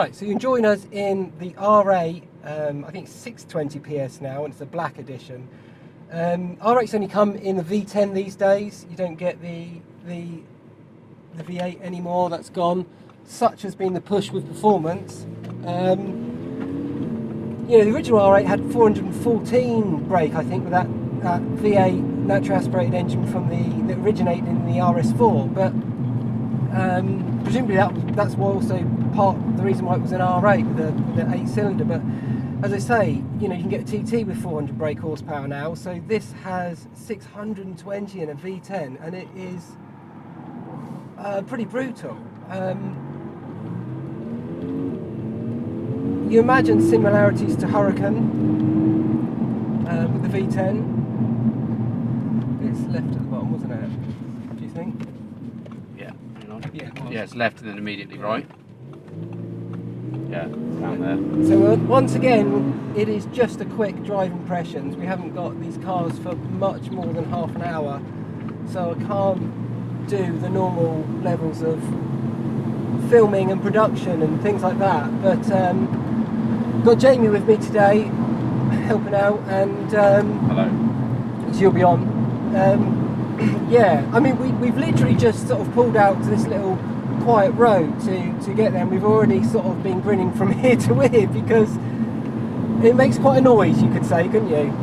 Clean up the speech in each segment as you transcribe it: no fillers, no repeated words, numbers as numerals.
Right, so you can join us in the R8, I think 620 PS now, and it's a black edition. R8's only come in the V10 these days. You don't get the V8 anymore, that's gone. Such has been the push with performance. You know, the original R8 had 414 brake, I think, with that V8 naturally aspirated engine from that originated in the RS4, but presumably that's why also part of the reason why it was an R8 with the 8-cylinder. But as I say, you know, you can get a TT with 400 brake horsepower now, so this has 620 in a V10, and it is pretty brutal. You imagine similarities to Hurricane with the V10. It's left at the bottom, wasn't it? Do you think? Yeah, hang on. Yeah, yeah, it's left and then immediately right. Yeah, it's down there. So once again, it is just a quick drive impressions. We haven't got these cars for much more than half an hour, so I can't do the normal levels of filming and production and things like that. But got Jamie with me today, helping out, and hello. So you'll be on. Yeah, I mean, we've literally just sort of pulled out to this little quiet road to get there, and we've already sort of been grinning from ear to ear because it makes quite a noise, you could say, couldn't you?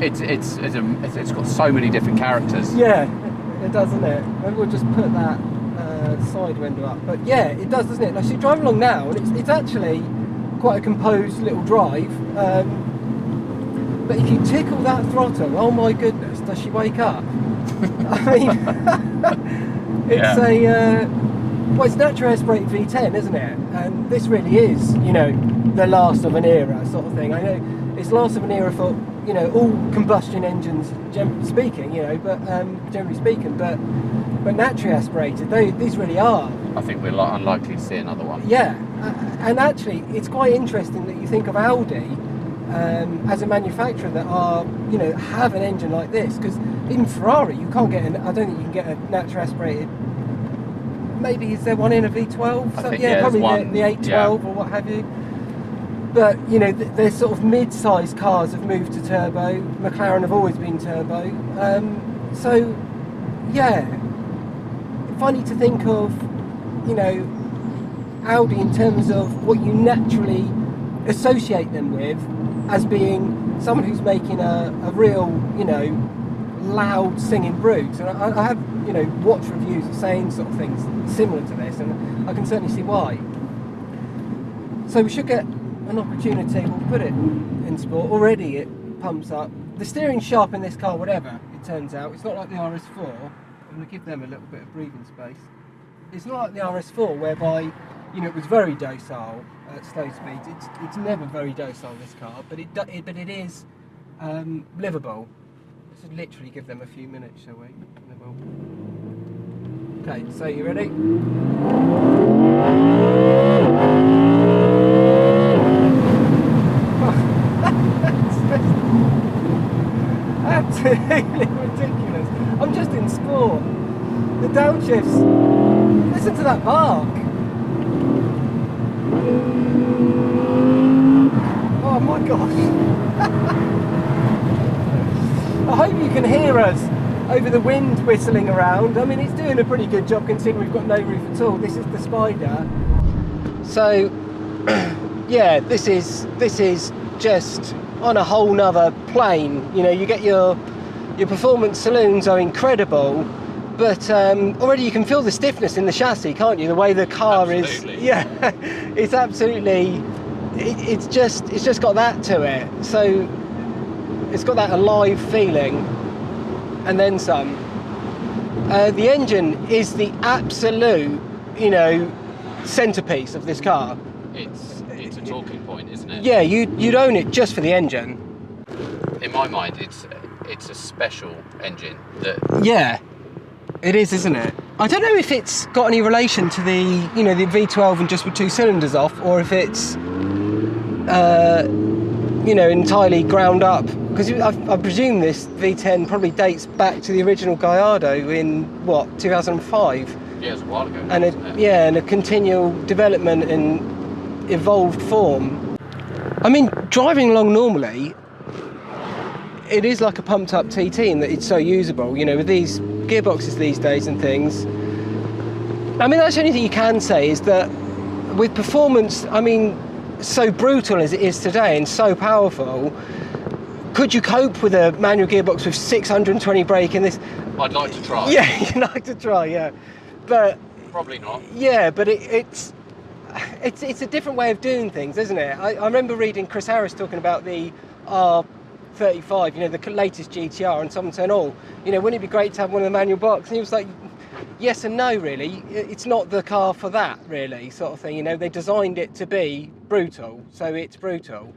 It's got so many different characters. Yeah, it does, doesn't it? Maybe we'll just put that side window up. But yeah, it does, doesn't it? Now, so you drive along now, and it's actually quite a composed little drive. But if you tickle that throttle, oh my goodness, does she wake up? I mean, it's well, it's naturally aspirated V10, isn't it? And this really is, you know, the last of an era sort of thing. I know it's last of an era for, you know, all combustion engines, generally speaking, you know, but naturally aspirated, these really are. I think we're unlikely to see another one. Yeah, and actually, it's quite interesting that you think of Audi as a manufacturer that are, you know, have an engine like this, because even Ferrari, you can't get I don't think you can get a naturally aspirated. Maybe is there one in a V12? I think, yeah, probably the 812 or what have you. But you know, they're sort of mid-sized cars have moved to turbo. McLaren have always been turbo. So yeah, funny to think of, you know, Audi in terms of what you naturally associate them with as being someone who's making a real, you know, loud singing brute. And I have, you know, watched reviews saying sort of things similar to this, and I can certainly see why. So we should get an opportunity. We'll put it in sport. Already it pumps up. The steering's sharp in this car, whatever it turns out. It's not like the RS4. I'm going to give them a little bit of breathing space. It's not like the RS4 whereby, you know, it was very docile at slow speeds. It's never very docile, this car, but it is livable. Let's literally give them a few minutes, shall we? Okay, so you ready? Absolutely ridiculous. I'm just in sport. The downshifts. Listen to that bark. Oh my gosh. I hope you can hear us over the wind whistling around. I mean, it's doing a pretty good job considering we've got no roof at all. This is the Spyder. So, yeah, this is just on a whole nother plane. You know, you get your performance saloons are incredible, but already you can feel the stiffness in the chassis, can't you? The way the car Absolutely. is. Yeah, it's absolutely. It's just got that to it. So it's got that alive feeling, and then some. The engine is the absolute, you know, centerpiece of this car. It's a talking point, isn't it? Yeah, you'd own it just for the engine. In my mind, it's a special engine that. Yeah, it is, isn't it? I don't know if it's got any relation to the, you know, the V12 and just with 2 cylinders off, or if it's, you know, entirely ground up. Because I presume this V10 probably dates back to the original Gallardo in what, 2005. Yeah, it was a while ago. And wasn't it? yeah, and a continual development and evolved form. I mean, driving along normally, it is like a pumped up TT in that it's so usable, you know, with these gearboxes these days and things. I mean, that's the only thing you can say is that with performance, I mean, so brutal as it is today and so powerful, could you cope with a manual gearbox with 620 brake in this? I'd like to try. Yeah, you'd like to try, yeah. But probably not. Yeah, but it's a different way of doing things, isn't it? I remember reading Chris Harris talking about the R35, you know, the latest GTR, and someone saying, oh, you know, wouldn't it be great to have one of the manual box? And he was like, yes and no, really. It's not the car for that, really, sort of thing. You know, they designed it to be brutal, so it's brutal.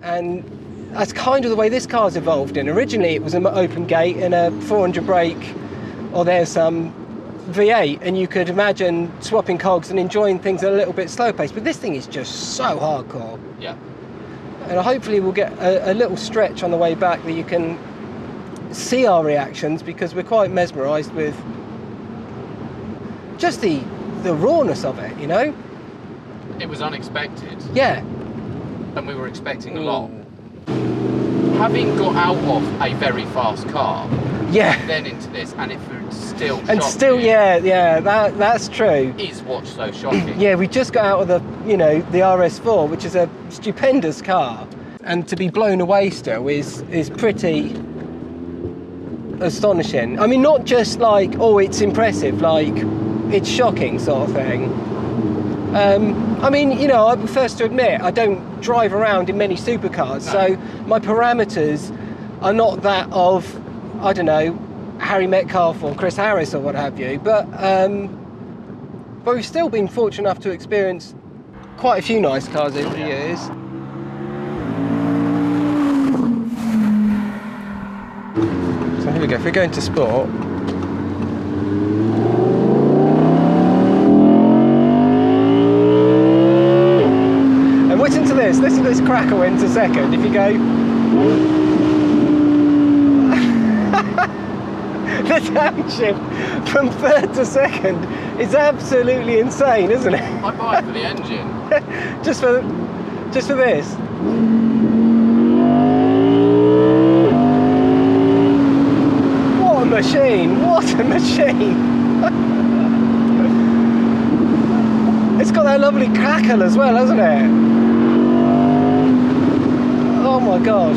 And that's kind of the way this car's evolved in. Originally, it was an open gate and a 400 brake, or there's some V8, and you could imagine swapping cogs and enjoying things at a little bit slower pace. But this thing is just so hardcore. Yeah. And hopefully we'll get a little stretch on the way back that you can see our reactions, because we're quite mesmerised with just the rawness of it, you know? It was unexpected. Yeah. And we were expecting a lot. Having got out of a very fast car, yeah, then into this, and it still and still, yeah, that's true. Is what's so shocking. Yeah, we just got out of the, you know, the RS4, which is a stupendous car, and to be blown away still is pretty astonishing. I mean, not just like, oh, it's impressive, like it's shocking sort of thing. I mean, you know, I'm first to admit I don't drive around in many supercars, so my parameters are not that of, I don't know, Harry Metcalf or Chris Harris or what have you, but we've still been fortunate enough to experience quite a few nice cars over the years. So here we go, if we're going to sport, listen to this crackle into second. If you go, the downshift from third to second is absolutely insane, isn't it? I buy it for the engine. just for this. What a machine! What a machine! It's got that lovely crackle as well, hasn't it? Oh my gosh.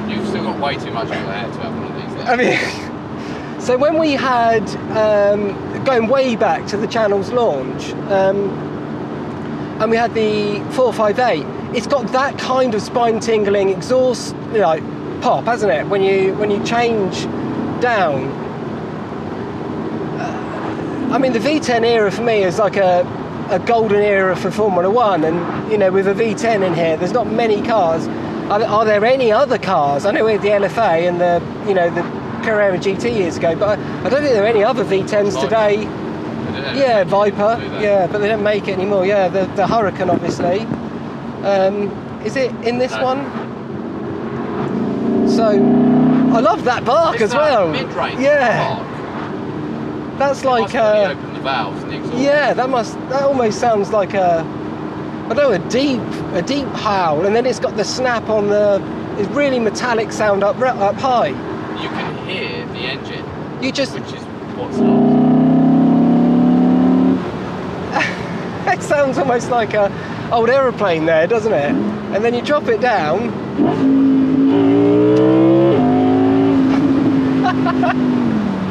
You've still got way too much of your hair to have one of these. I mean, so when we had, going way back to the channel's launch, and we had the 458, it's got that kind of spine-tingling exhaust, you know, pop, hasn't it? When you change down. I mean, the V10 era for me is like a golden era for Formula One, and you know, with a V10 in here, there's not many cars. Are there any other cars? I know we had the LFA and the, you know, the Carrera GT years ago, but I don't think there are any other V10s today. Yeah, Viper. Yeah, but they don't make it anymore. Yeah, the Hurricane, obviously. Is it in this one? So I love that bark as well. Mid-range. Yeah. Bark. That's like open the valves and the exhaust. Yeah, that almost sounds like I don't know, a deep howl, and then it's got the snap on it's really metallic sound up high. You can hear the engine. Which is what's not. It sounds almost like a old aeroplane there, doesn't it? And then you drop it down.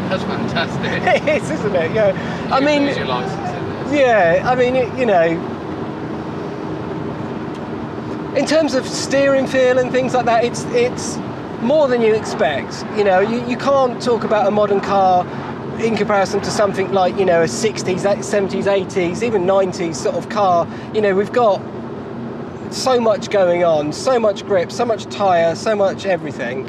That's fantastic. It is, isn't it? Yeah. I mean, lose your license in this. Yeah. I mean, you know, in terms of steering feel and things like that, it's more than you expect. You know, you can't talk about a modern car in comparison to something like, you know, a 60s, 70s, 80s, even 90s sort of car. You know, we've got so much going on, so much grip, so much tyre, so much everything.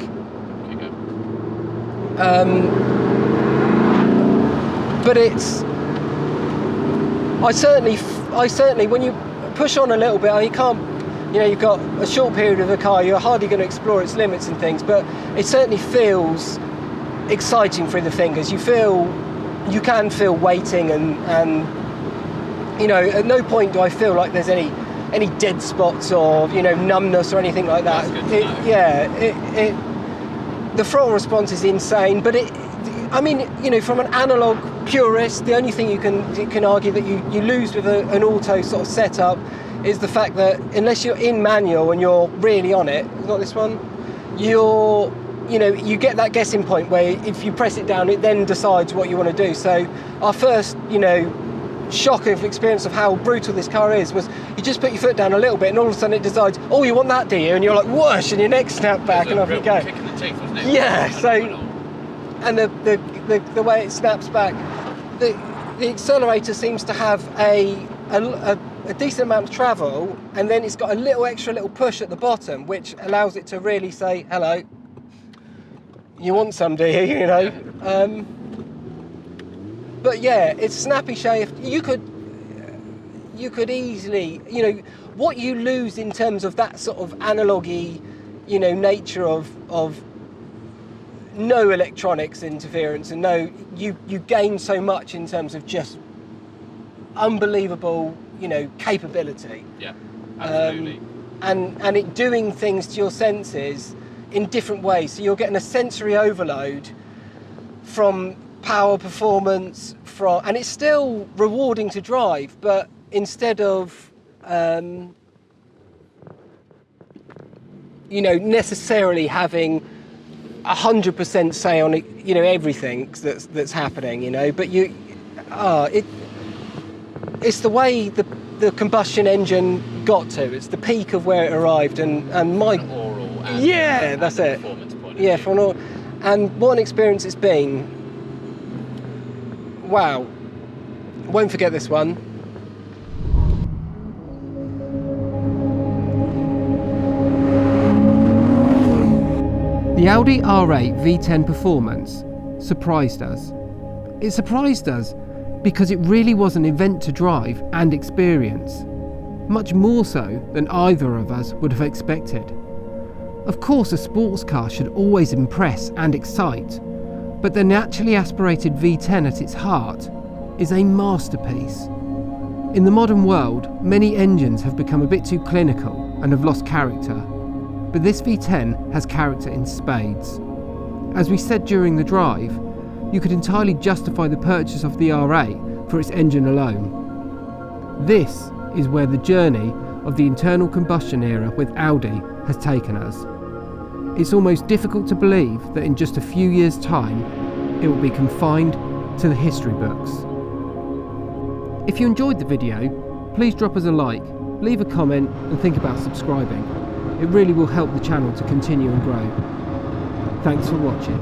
But I certainly, when you push on a little bit, you can't, you know, you've got a short period of a car, you're hardly going to explore its limits and things, but it certainly feels exciting through the fingers. You can feel waiting and you know, at no point do I feel like there's any dead spots or, you know, numbness or anything like that. That's good to know. The throttle response is insane, but I mean, you know, from an analog purist, the only thing you can argue that you lose with an auto sort of setup is the fact that unless you're in manual and you're really on it, not this one, you get that guessing point where if you press it down, it then decides what you want to do. So our first, you know, shock of experience of how brutal this car is was you just put your foot down a little bit and all of a sudden it decides, oh, you want that, do you? And you're like, whoosh, and your neck snapped back and off you go. Kick in the teeth, wasn't it? Yeah, so, and the way it snaps back, the accelerator seems to have a decent amount of travel, and then it's got a little push at the bottom, which allows it to really say, hello, you want some, do you? You know. Yeah. But yeah, it's snappy shaft. You could easily, you know, what you lose in terms of that sort of analogy, you know, nature of no electronics interference, and you gain so much in terms of just unbelievable, you know, capability. Yeah, absolutely. And it doing things to your senses in different ways. So you're getting a sensory overload from power, performance, and it's still rewarding to drive, but instead of you know, necessarily having 100% say on it, you know, everything that's happening, you know, but it's the way the combustion engine got to. It's the peak of where it arrived, and my From an oral and, yeah, that's it. Performance point of Yeah, view. from all, and what an experience it's been. Wow, won't forget this one. The Audi R8 V10 Performance surprised us. It surprised us because it really was an event to drive and experience, much more so than either of us would have expected. Of course, a sports car should always impress and excite, but the naturally aspirated V10 at its heart is a masterpiece. In the modern world, many engines have become a bit too clinical and have lost character, but this V10 has character in spades. As we said during the drive, you could entirely justify the purchase of the R8 for its engine alone. This is where the journey of the internal combustion era with Audi has taken us. It's almost difficult to believe that in just a few years' time, it will be confined to the history books. If you enjoyed the video, please drop us a like, leave a comment and think about subscribing. It really will help the channel to continue and grow. Thanks for watching.